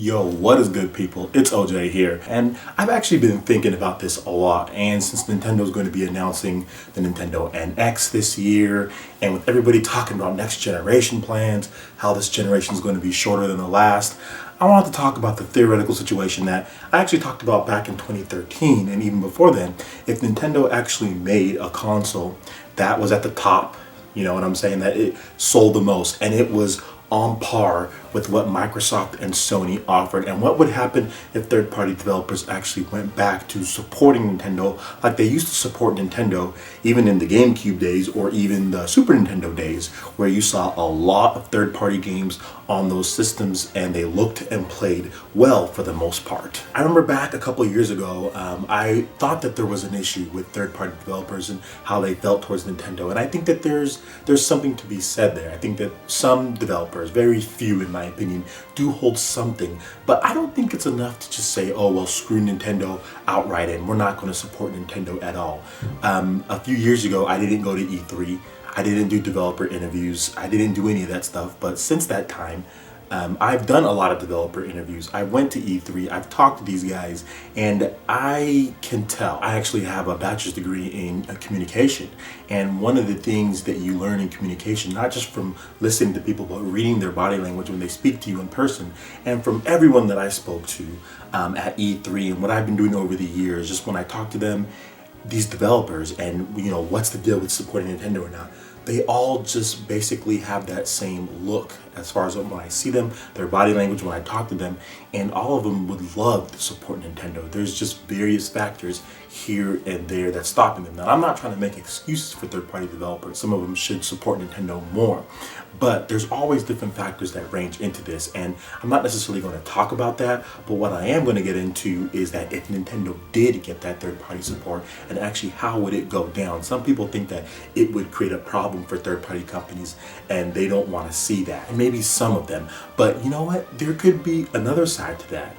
Yo, what is good, people? It's OJ here, and I've actually been thinking about this a lot. And since Nintendo's going to be announcing the Nintendo NX this year, and with everybody talking about next generation plans, how this generation is going to be shorter than the last, I wanted to talk about the theoretical situation that I actually talked about back in 2013, and even before then, if Nintendo actually made a console that was at the top, you know what I'm saying, that it sold the most, and it was on par with what Microsoft and Sony offered, and what would happen if third-party developers actually went back to supporting Nintendo like they used to support Nintendo even in the GameCube days or even the Super Nintendo days, where you saw a lot of third-party games on those systems and they looked and played well for the most part. I remember back a couple of years ago, I thought that there was an issue with third-party developers and how they felt towards Nintendo, and I think that there's something to be said there. I think that some developers, very few in my opinion, do hold something, but I don't think it's enough to just say, oh well, screw Nintendo outright and we're not going to support Nintendo at all. A few years ago, I didn't go to E3, I didn't do developer interviews, I didn't do any of that stuff, but since that time, I've done a lot of developer interviews. I went to E3, I've talked to these guys, and I can tell. I actually have a bachelor's degree in communication, and one of the things that you learn in communication, not just from listening to people, but reading their body language when they speak to you in person, and from everyone that I spoke to at E3 and what I've been doing over the years, just when I talk to them, these developers, and you know, what's the deal with supporting Nintendo or not, they all just basically have that same look as far as when I see them, their body language when I talk to them, and all of them would love to support Nintendo. There's just various factors here and there that's stopping them. Now, I'm not trying to make excuses for third-party developers. Some of them should support Nintendo more, but there's always different factors that range into this, and I'm not necessarily going to talk about that, but what I am going to get into is that if Nintendo did get that third-party support, and actually how would it go down? Some people think that it would create a problem for third-party companies, and they don't want to see that. And maybe some of them, but you know what? There could be another side to that.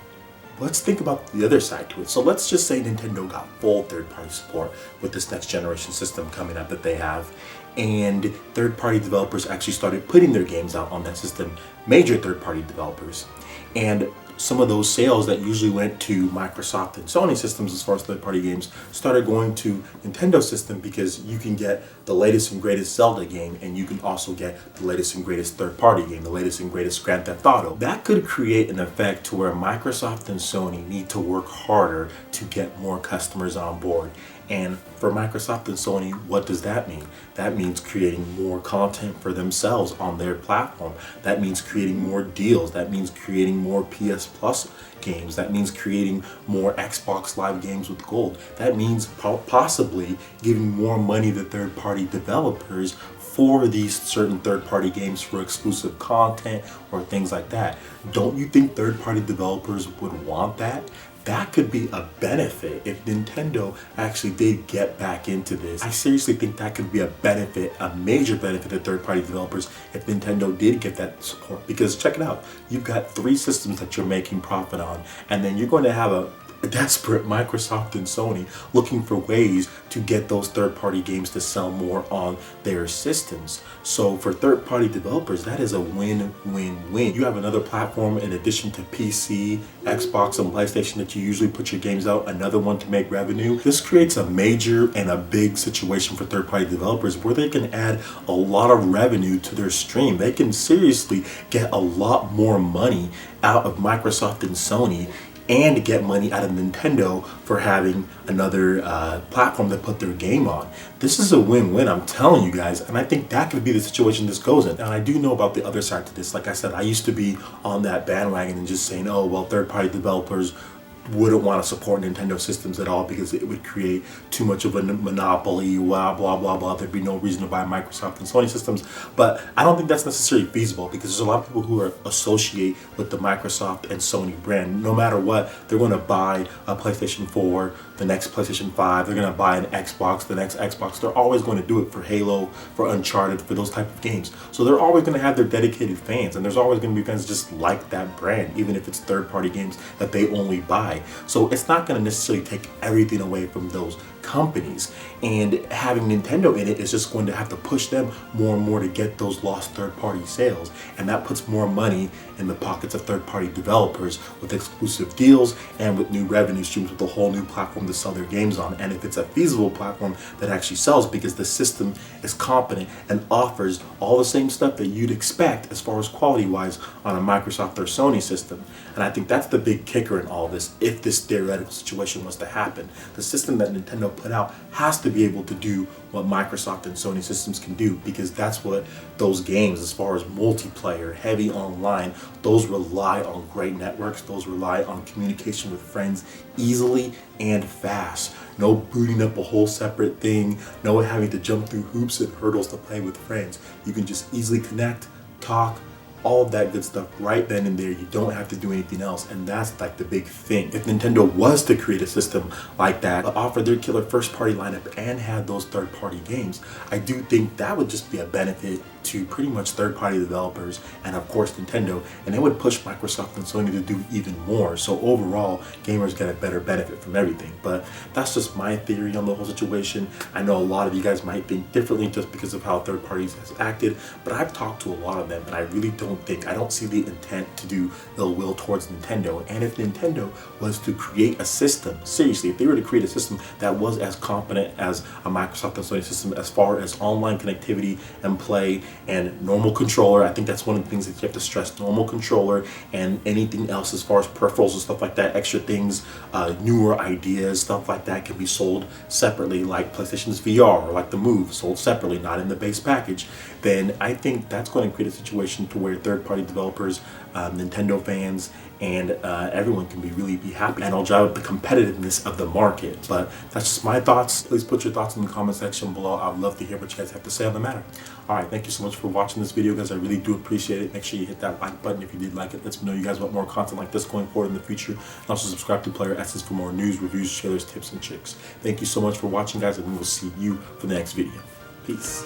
Let's think about the other side to it. So let's just say Nintendo got full third-party support with this next generation system coming up that they have, and third-party developers actually started putting their games out on that system, major third-party developers, and some of those sales that usually went to Microsoft and Sony systems as far as third-party games started going to Nintendo system, because you can get the latest and greatest Zelda game, and you can also get the latest and greatest third-party game, the latest and greatest Grand Theft Auto. That could create an effect to where Microsoft and Sony need to work harder to get more customers on board. And for Microsoft and Sony, what does that mean? That means creating more content for themselves on their platform. That means creating more deals. That means creating more PS Plus games. That means creating more Xbox Live games with gold. That means possibly giving more money to third-party developers for these certain third-party games for exclusive content or things like that. Don't you think third-party developers would want that? That could be a benefit if Nintendo actually did get back into this. I seriously think that could be a benefit, a major benefit to third-party developers if Nintendo did get that support. Because check it out, you've got 3 systems that you're making profit on, and then you're going to have a desperate Microsoft and Sony looking for ways to get those third-party games to sell more on their systems. So for third-party developers, that is a win-win-win. You have another platform in addition to PC, Xbox, and PlayStation that you usually put your games out, another one to make revenue. This creates a major and a big situation for third-party developers where they can add a lot of revenue to their stream. They can seriously get a lot more money out of Microsoft and Sony, and get money out of Nintendo for having another platform to put their game on. This is a win-win, I'm telling you guys, and I think that could be the situation this goes in. And I do know about the other side to this. Like I said, I used to be on that bandwagon and just saying, oh, well, third-party developers wouldn't want to support Nintendo systems at all because it would create too much of a monopoly, blah, blah, blah, blah. There'd be no reason to buy Microsoft and Sony systems. But I don't think that's necessarily feasible, because there's a lot of people who are associate with the Microsoft and Sony brand. No matter what, they're going to buy a PlayStation 4, the next PlayStation 5, they're going to buy an Xbox, the next Xbox. They're always going to do it for Halo, for Uncharted, for those type of games. So they're always going to have their dedicated fans, and there's always going to be fans just like that brand, even if it's third-party games that they only buy. rely. So it's not going to necessarily take everything away from those companies, and having Nintendo in it is just going to have to push them more and more to get those lost third-party sales, and that puts more money in the pockets of third-party developers with exclusive deals and with new revenue streams, with a whole new platform to sell their games on. And if it's a feasible platform that actually sells because the system is competent and offers all the same stuff that you'd expect as far as quality-wise on a Microsoft or Sony system. And I think that's the big kicker in all this. If this theoretical situation was to happen, the system that Nintendo put out has to be able to do what Microsoft and Sony systems can do, because that's what those games, as far as multiplayer, heavy online, those rely on great networks, those rely on communication with friends easily and fast. No booting up a whole separate thing, no having to jump through hoops and hurdles to play with friends. You can just easily connect, talk, all of that good stuff right then and there. You don't have to do anything else, and that's like the big thing. If Nintendo was to create a system like that, offer their killer first-party lineup and had those third-party games, I do think that would just be a benefit to pretty much third-party developers and of course Nintendo, and it would push Microsoft and Sony to do even more. So overall, gamers get a better benefit from everything. But that's just my theory on the whole situation. I know a lot of you guys might think differently just because of how third parties has acted, but I've talked to a lot of them, and I really don't see the intent to do ill will towards Nintendo. And if Nintendo was to create a system, seriously, if they were to create a system that was as competent as a Microsoft and Sony system as far as online connectivity and play and normal controller, I think that's one of the things that you have to stress: normal controller, and anything else as far as peripherals and stuff like that, extra things, newer ideas, stuff like that can be sold separately, like PlayStation's VR or like the Move, sold separately, not in the base package. Then I think that's going to create a situation to where third-party developers, Nintendo fans, and everyone can really be happy, and it'll drive up the competitiveness of the market. But that's just my thoughts. Please put your thoughts in the comment section below. I'd love to hear what you guys have to say on the matter. Alright, thank you so much for watching this video, guys. I really do appreciate it. Make sure you hit that like button if you did like it. Let me know you guys want more content like this going forward in the future. And also subscribe to PlayerEssence for more news, reviews, trailers, tips, and tricks. Thank you so much for watching, guys, and we will see you for the next video. Peace.